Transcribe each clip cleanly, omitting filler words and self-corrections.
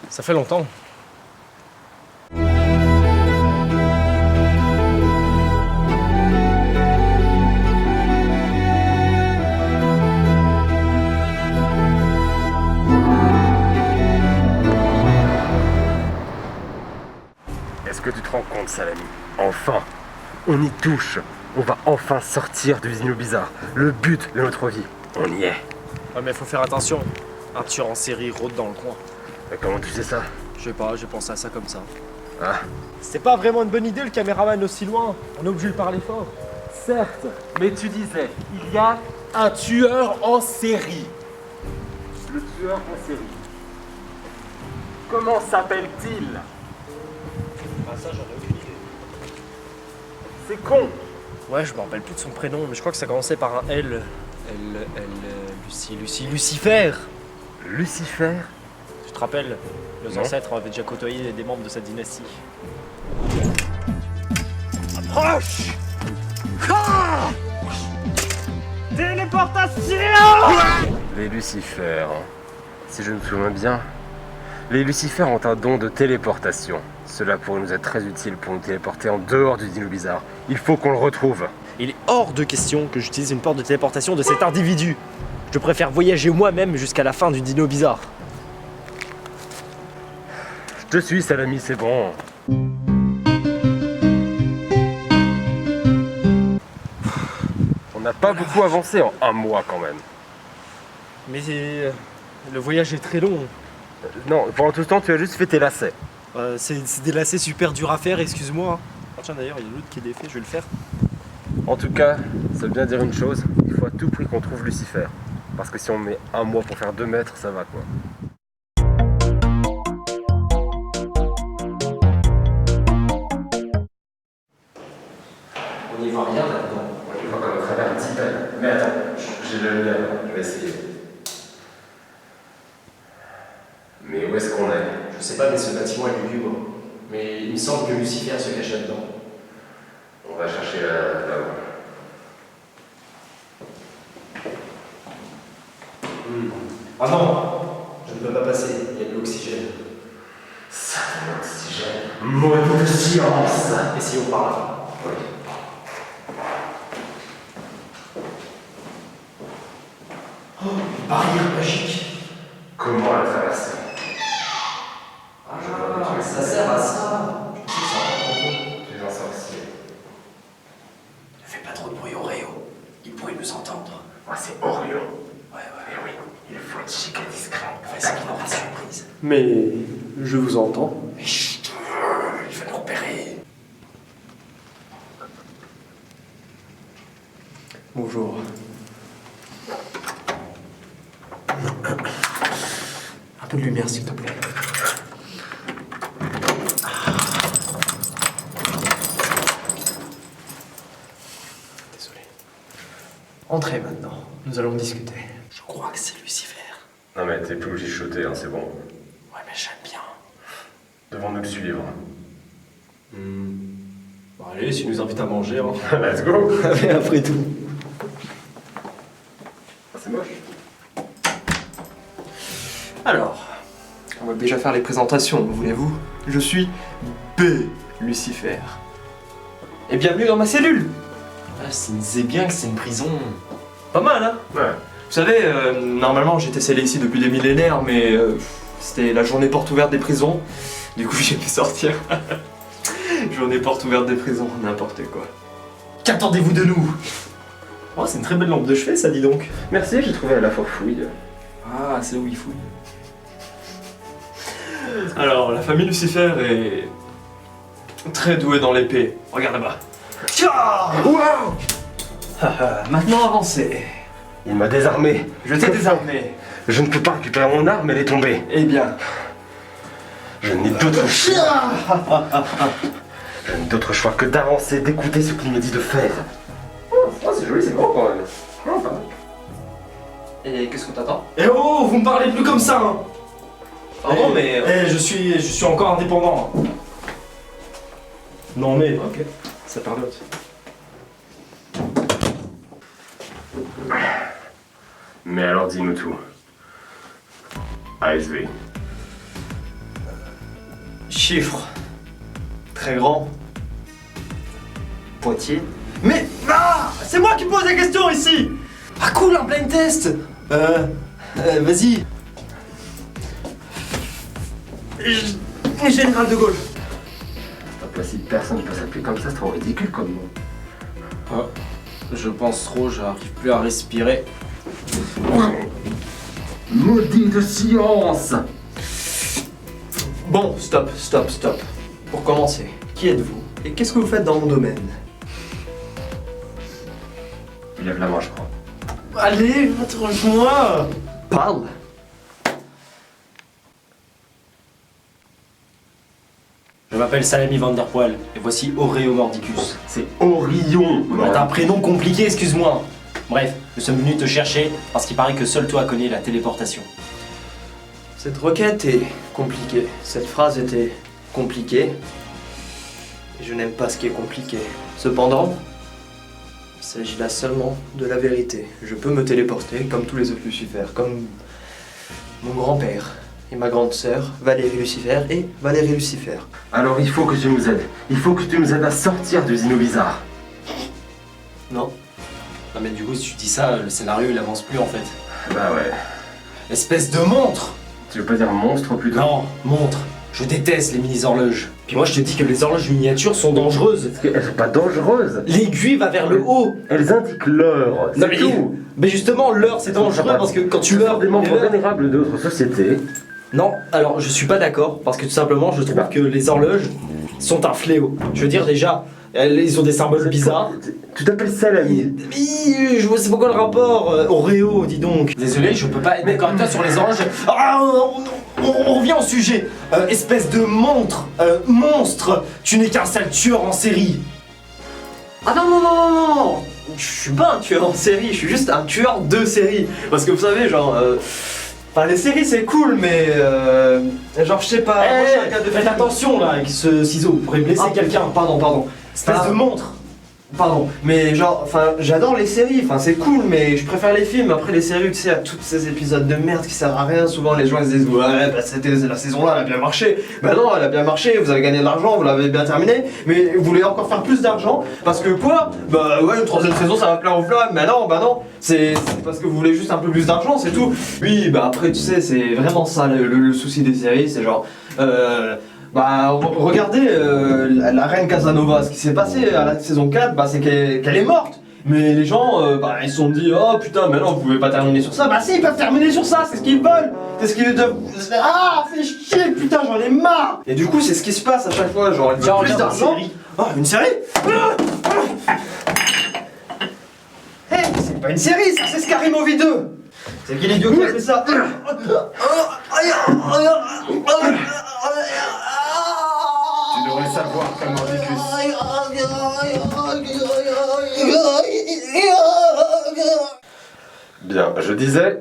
Ça fait longtemps. Est-ce que tu te rends compte, Salami? Enfin, on y touche. On va enfin sortir du Dino Bizarre. Le but de notre vie, on y est. Ouais, mais faut faire attention. Un tueur en série rôde dans le coin. Mais comment tu sais ça? Je sais pas, j'ai pensé à ça comme ça. Ah, C'est pas vraiment une bonne idée le caméraman aussi loin. On est obligé de parler fort. certes, mais tu disais, il y a un tueur en série. Le tueur en série. Comment s'appelle-t-il? Ah ça j'en ai aucune idée. C'est con. Ouais, je me rappelle plus de son prénom, mais je crois que ça commençait par un L. Lucifer. Lucifer? Tu te rappelles? Nos Non. ancêtres avaient déjà côtoyé des membres de cette dynastie. Approche. Téléportation! Les Lucifères, si je me souviens bien, les Lucifères ont un don de téléportation. Cela pourrait nous être très utile pour nous téléporter en dehors du Dino Bizarre. Il faut qu'on le retrouve. Il est hors de question que j'utilise une porte de téléportation de cet individu. Je préfère voyager moi-même jusqu'à la fin du Dino Bizarre. Je te suis, Salami, c'est bon. On n'a pas beaucoup avancé en un mois quand même. Mais le voyage est très long. Non, pendant tout ce temps, tu as juste fait tes lacets. C'est des lacets super durs à faire, excuse-moi. Ah, tiens d'ailleurs, il y a l'autre qui est défait, je vais le faire. En tout cas, ça veut bien dire une chose, il faut à tout prix qu'on trouve Lucifer. Parce que si on met un mois pour faire 2 mètres, ça va quoi. On n'y voit rien là-dedans. On voit comme à travers un petit pelle. Mais attends, j'ai le lumière, je vais essayer. Mais où est-ce qu'on est? Je sais pas, mais ce bâtiment est lugubre. Mais il me semble que Lucifer se cache là-dedans. On va chercher là-haut. Ah non! Je ne peux pas passer, il y a de l'oxygène. Ça de l'oxygène. Maudite science. Essayons par là. Oui. Oh, une barrière magique! Comment la traverser? Ah, ça sert à ça! Je sais ça. Tu es un sorcier. Ne fais pas trop de bruit, Oreo. Il pourrait nous entendre. Moi, c'est Orion. Ouais. Mais oui, il faut être chic et discret. Fais ça qu'il aura surprise. Mais je vous entends. Mais chut! Il va nous repérer. Bonjour. Un peu de lumière, s'il te plaît. Désolé. Entrez maintenant. Nous allons discuter. Je crois que c'est Lucifer. Non mais t'es plus obligé de chuter, hein, c'est bon. Ouais, mais j'aime bien. Devons-nous le suivre. Bon, allez, s'il nous invite à manger, hein. Let's go. Mais après tout. C'est moche. Alors, on va déjà faire les présentations, voulez-vous? Je suis B. Lucifer. Et bienvenue dans ma cellule. Ah, c'est bien que c'est une prison. Pas mal, hein? Ouais. Vous savez, normalement j'étais scellé ici depuis des millénaires, mais c'était la journée porte ouverte des prisons. Du coup j'ai pu sortir. Journée porte ouverte des prisons, n'importe quoi. Qu'attendez-vous de nous? Oh, c'est une très belle lampe de chevet, ça, dis donc. Merci, j'ai trouvé à la fois fouille. Ah, c'est où il fouille. Alors, la famille Lucifer est très douée dans l'épée. Regarde là-bas. Tiens! Wow! Maintenant avancez. Il m'a désarmé. Je t'ai désarmé. Je ne peux pas récupérer mon arme, elle est tombée. Eh bien, Je n'ai d'autre choix. Je n'ai d'autre choix que d'avancer, d'écouter ce qu'il me dit de faire. Oh, c'est joli, c'est grand quand même. Oh, pas mal. et qu'est-ce que t'attends? Eh oh, vous me parlez plus comme ça, hein. Pardon, mais... je suis encore indépendant. Non mais... Ok. Ça parlote. Mais alors dis-nous tout. ASV. chiffre. Très grand. Poitiers. Mais... Ah, c'est moi qui pose la question ici. Ah cool, un blind test. Vas-y. Général de Gaulle. Pas si personne peut s'appeler comme ça, c'est trop ridicule comme nom. Oh, je pense trop, j'arrive plus à respirer. Maudit de science! Bon, stop. Pour commencer, qui êtes-vous? Et qu'est-ce que vous faites dans mon domaine? Lève la main, je crois. Allez, retrouve-moi. Parle. Je m'appelle Salami Van Der Poel et voici Oreo Mordicus. C'est Orion! T'as un prénom compliqué, excuse-moi. Bref, nous sommes venus te chercher parce qu'il paraît que seul toi connais la téléportation. Cette requête est compliquée. Cette phrase était compliquée. Et je n'aime pas ce qui est compliqué. Cependant, il s'agit là seulement de la vérité. Je peux me téléporter comme tous les autres Lucifères, comme mon grand-père et ma grande sœur, Valérie Lucifer et Valérie Lucifer. Alors il faut que tu nous aides. Il faut que tu nous aides à sortir du Zino bizarre. Non? Non mais du coup si tu dis ça, le scénario il avance plus en fait. Bah ouais. Espèce de montre! Tu veux pas dire monstre plutôt? Non, montre. Je déteste les mini-horloges. Puis moi je te dis que les horloges miniatures sont dangereuses. Parce qu'elles sont pas dangereuses. L'aiguille va vers le haut. Elles indiquent l'heure. Non, C'est tout. Mais justement, l'heure c'est dangereux parce que quand tu meurs des membres vénérables de notre société. Non, alors je suis pas d'accord parce que tout simplement je trouve que les horloges sont un fléau. Je veux dire déjà, ils ont des symboles bizarres. Tu t'appelles Salami. Je vois c'est pourquoi le rapport Oreo, dis donc. Désolé, je peux pas être d'accord avec toi sur les horloges. Ah, on revient au sujet. Espèce de monstre, tu n'es qu'un sale tueur en série. Ah non. Je suis pas un tueur en série, je suis juste un tueur de série. Parce que vous savez, genre... Enfin, les séries c'est cool, mais genre je sais pas. moi, je suis un gars de Faites film. attention là avec ce ciseau, vous pourrez blesser quelqu'un. Pardon. Espèce Ah. de montre. Pardon, mais genre, enfin, j'adore les séries, enfin c'est cool, mais je préfère les films. Après les séries, tu sais, à tous ces épisodes de merde qui servent à rien. Souvent les gens ils se disent ouais, bah c'était la saison là, elle a bien marché. Bah non, elle a bien marché, vous avez gagné de l'argent, vous l'avez bien terminé, mais vous voulez encore faire plus d'argent parce que quoi? Bah ouais, une troisième saison ça va plaire aux flammes. Bah non, c'est parce que vous voulez juste un peu plus d'argent, c'est tout. Oui, bah après tu sais, c'est vraiment ça le souci des séries, c'est genre. Bah regardez la reine Casanova, ce qui s'est passé à la saison 4, bah, c'est qu'elle est morte. Mais les gens, bah, ils se sont dit, oh putain, mais non, vous pouvez pas terminer sur ça. Bah si, ils peuvent terminer sur ça, c'est ce qu'ils veulent. C'est ce qu'ils doivent... Ah, fais chier, putain, j'en ai marre. Et du coup, c'est ce qui se passe à chaque fois, genre, ils veulent plus d'argent. Oh, une série. Hé, c'est pas une série, ça, c'est Scary Movie 2. C'est qui l'idiot qui a fait ça? Tu devrais savoir comme Mordicus. Bien, je disais,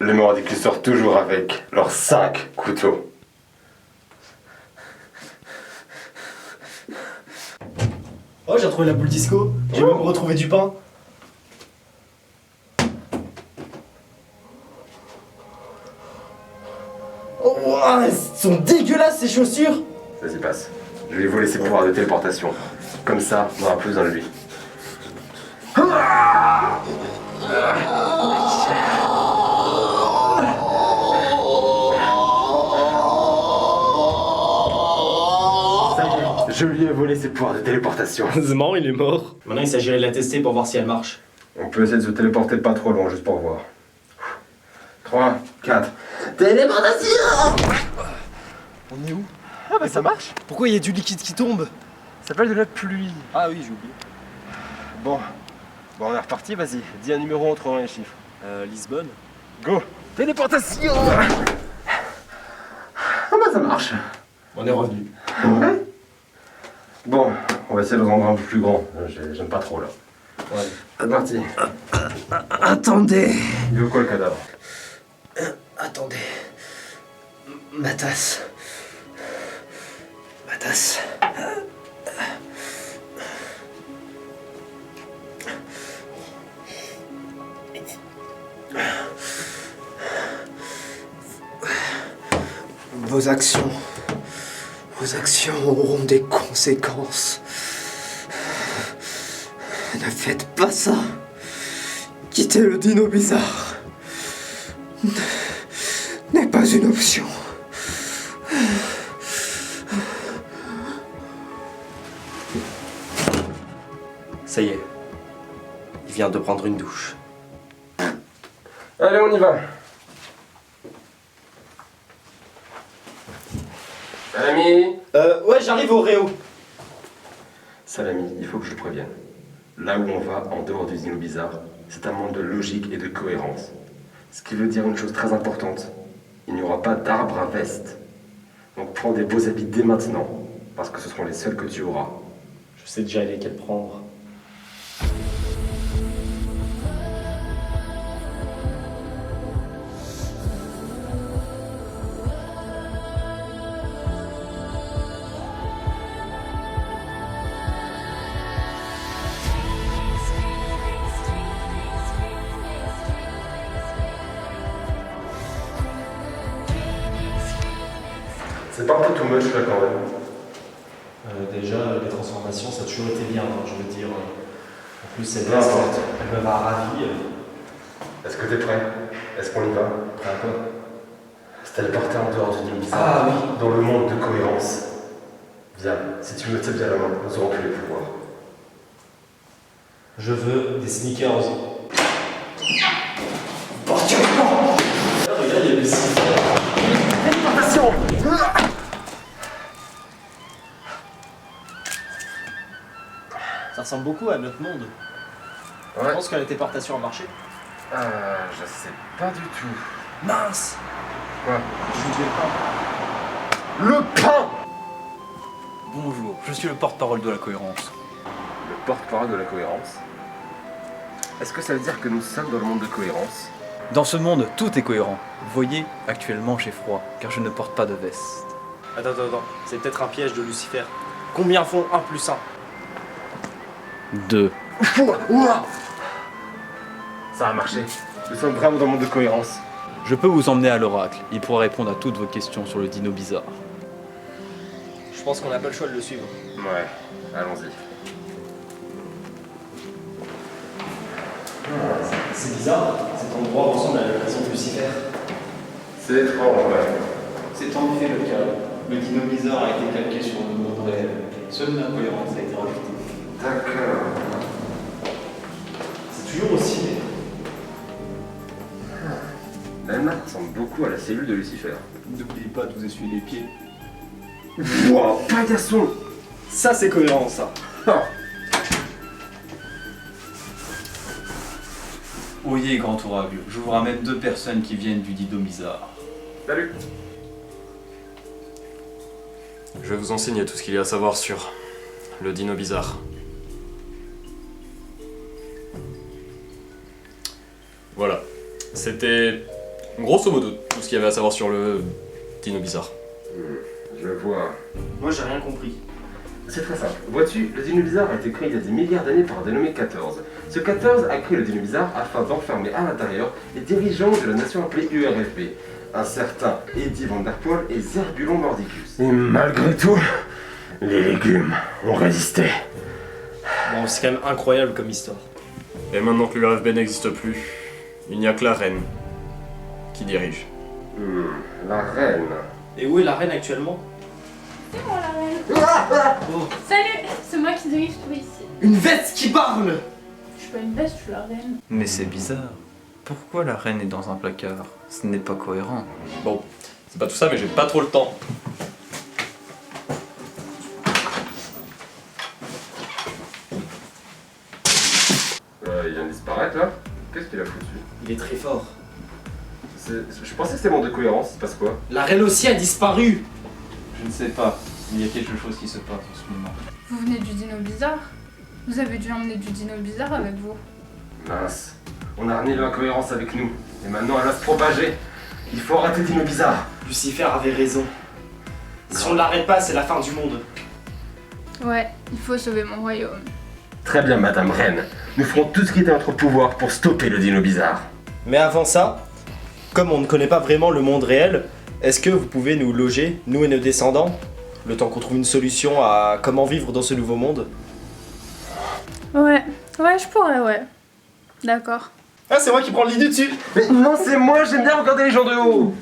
les Mordicus sortent toujours avec leurs 5 couteaux. Oh, j'ai retrouvé la boule disco. J'ai même retrouvé du pain. Oh, elles sont dégueulasses ces chaussures. Vas-y, passe. Je vais vous laisser pouvoir de téléportation. Comme ça, on aura plus besoin de lui. Ça y est, je lui ai volé ses pouvoirs de téléportation. Heureusement, il est mort. Maintenant, il s'agirait de la tester pour voir si elle marche. On peut essayer de se téléporter pas trop loin, juste pour voir. 3, 4. Téléportation! On est où? Ah bah ça marche. Pourquoi il y a du liquide qui tombe? Ça s'appelle de la pluie. Ah oui, j'ai oublié. Bon, on est reparti, vas-y. Dis un numéro entre 1 et les chiffres. Lisbonne. Go! Téléportation. Ah bah ça marche. On est revenu. Ouais. Bon, on va essayer de le rendre un peu plus grand. J'aime pas trop là. Ouais. C'est parti. Attendez. Il veut quoi le cadavre? Attendez. Ma tasse. Ma tasse. Vos actions Vos actions auront des conséquences. Ne faites pas ça. Quitter le dino bizarre n'est pas une option. Ça y est. Il vient de prendre une douche. Allez, on y va. Salami. Ouais, j'arrive au Réo. Salami, il faut que je te prévienne. Là où on va, en dehors du dino bizarre, c'est un monde de logique et de cohérence. Ce qui veut dire une chose très importante. Il n'y aura pas d'arbre à veste. Donc prends des beaux habits dès maintenant, parce que ce seront les seuls que tu auras. Je sais déjà lesquels prendre. C'est pas un peu too much là quand même. Déjà, les transformations, ça a toujours été bien, hein, je veux dire. En plus, Peu importe. elle me va ravie. Est-ce que t'es prêt? Est-ce qu'on y va? Prêt à quoi? Se téléporter en dehors du dino bizarre. Ah oui. Dans le monde de cohérence. Viens, si tu me tiens bien la main, nous aurons plus les pouvoirs. Je veux des sneakers. Regarde, il y a des sneakers. Ça ressemble beaucoup à notre monde. Ouais. Je pense que la téléportation a marché. Je sais pas du tout. Mince! Quoi? Je vais le pain. Le pain! Bonjour, je suis le porte-parole de la cohérence. Le porte-parole de la cohérence. Est-ce que ça veut dire que nous sommes dans le monde de cohérence? Dans ce monde, tout est cohérent. Voyez, actuellement j'ai froid, car je ne porte pas de veste. Attends. C'est peut-être un piège de Lucifer. Combien font 1 plus 1? 2. Ça a marché. Nous sommes vraiment dans le monde de cohérence. Je peux vous emmener à l'oracle, il pourra répondre à toutes vos questions sur le dino bizarre. Je pense qu'on n'a pas le choix de le suivre. Ouais, allons-y. C'est bizarre, cet endroit ressemble à la prison de Lucifer. C'est étrange, ouais. C'est en effet le cas. Le dino bizarre a été calqué sur le monde réel. Seule l'incohérence a été rajoutée. D'accord. C'est toujours aussi. L'Anna ressemble beaucoup à la cellule de Lucifer. N'oubliez pas de vous essuyer les pieds. Wow, paillasson! Ça, c'est cohérent, ça. Ah. Oyez, grand oracle, je vous ramène 2 personnes qui viennent du dino bizarre. Salut! Je vais vous enseigner tout ce qu'il y a à savoir sur le dino bizarre. Voilà. C'était grosso modo tout ce qu'il y avait à savoir sur le dino bizarre. Je vois. Moi, j'ai rien compris. C'est très simple. Vois-tu, le dino bizarre a été créé il y a des milliards d'années par un dénommé 14. Ce 14 a créé le dino bizarre afin d'enfermer à l'intérieur les dirigeants de la nation appelée URFB. Un certain Eddie Vanderpool et Zerbulon Mordicus. Et malgré tout, les légumes ont résisté. Bon, c'est quand même incroyable comme histoire. Et maintenant que l'URFB n'existe plus, il n'y a que la reine qui dirige. La reine. Et où est la reine actuellement? C'est moi la reine. Salut, c'est moi qui dirige tout ici. Une veste qui parle! Je suis pas une veste, je suis la reine. Mais c'est bizarre. Pourquoi la reine est dans un placard? Ce n'est pas cohérent. Bon, c'est pas tout ça, mais j'ai pas trop le temps. Il vient de disparaître là. Qu'est-ce qu'il a foutu? Il est très fort. Je pensais que c'était monde de cohérence, il se passe quoi? La reine aussi a disparu! Je ne sais pas, il y a quelque chose qui se passe en ce moment. Vous venez du dino bizarre? Vous avez dû emmener du dino bizarre avec vous. Mince. On a ramené l'incohérence avec nous. Et maintenant elle va se propager. Il faut arrêter Dino Bizarre. Lucifer avait raison. Si on ne l'arrête pas, c'est la fin du monde. Ouais, il faut sauver mon royaume. Très bien, Madame Reine. Nous ferons tout ce qui est à notre pouvoir pour stopper le Dino Bizarre. Mais avant ça, comme on ne connaît pas vraiment le monde réel, est-ce que vous pouvez nous loger, nous et nos descendants, Le temps qu'on trouve une solution à comment vivre dans ce nouveau monde. Ouais, ouais, je pourrais, ouais. D'accord. Ah, c'est moi qui prends le lit du dessus. Mais non, c'est moi, j'aime bien regarder les gens de haut.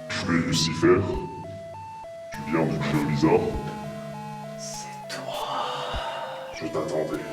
Je vais Lucifer. Tu viens du jeu bizarre. C'est toi. Je t'attendais.